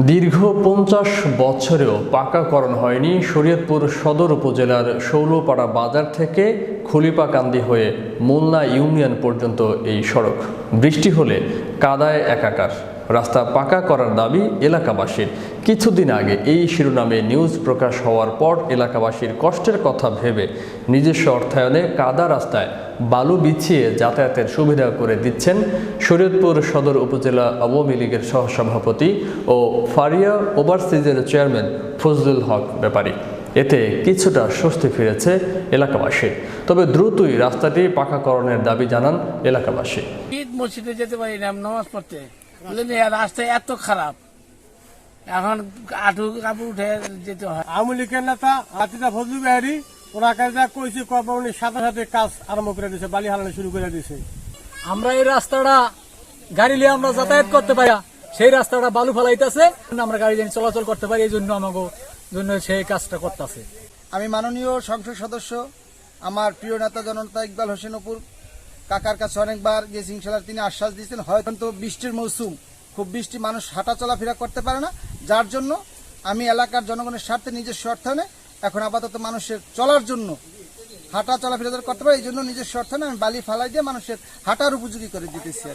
দীর্ঘ ৫০ বছরেও পাকাকরণ হয়নি শরীয়তপুর সদর উপজেলার শৌলপাড়া বাজার থেকে খলিপাকান্দি হয়ে মোল্লা ইউনিয়ন পর্যন্ত এই সড়ক বৃষ্টি হলে কাদায় একাকার। রাস্তা পাকা করার দাবি এলাকাবাসীর। কিছুদিন আগে এই শিরোনামে নিউজ প্রকাশ হওয়ার পর এলাকাবাসীর কষ্টের কথা ভেবে নিজস্ব অর্থায়নে কাদা রাস্তায় বালু বিছিয়ে যাতায়াতের সুবিধা করে দিচ্ছেন শরীয়তপুর সদর উপজেলা আওয়ামী লীগের সহসভাপতি ও ফারিয়া ওভারসিজের চেয়ারম্যান ফজলুল হক ব্যাপারী। এতে কিছুটা স্বস্তি ফিরেছে এলাকাবাসীর। তবে দ্রুতই রাস্তাটি পাকাকরণের দাবি জানান এলাকাবাসী। ঈদ মসজিদে যেতে পারি না নামাজ পড়তে, রাস্তা এত খারাপ, এখন আঁটু কাপড় উঠে যেতে হয়। আওয়ামী লীগের নেতা হাতিদা ফজলু বিহারি ওরা কাজটা কইছে কর্মী সাথে সাথে কাজ আরম্ভ করে দিয়েছে, বালি হালানো শুরু করে দিয়েছে। আমরা এই রাস্তাটা গাড়ি নিয়ে আমরা যাতায়াত করতে পারি, সেই রাস্তাটা বালু ফেলাইতেছে, আমরা গাড়ি নিয়ে চলাচল করতে পারি, এই জন্য আমাকে জন্য সেই কাজটা করতেছে। আমি মাননীয় সংসদ সদস্য আমার প্রিয় নেতা জনতা ইকবাল হোসেন অপুর কাকার কাছে অনেকবার গেছি, ইনশাআল্লাহ তিনি আশ্বাস দিয়েছেন। হয়তো বৃষ্টির মৌসুম, খুব বৃষ্টি, মানুষ হাঁটা চলাফেরা করতে পারে না, যার জন্য আমি এলাকার জনগণের স্বার্থে নিজস্ব অর্থায়নে এখন আপাতত মানুষের চলার জন্য হাঁটা চলাফেরা করতে পারে, এই জন্য নিজস্ব অর্থায়নে আমি বালি ফালাই দিয়ে মানুষের হাঁটার উপযোগী করে দিতেছি।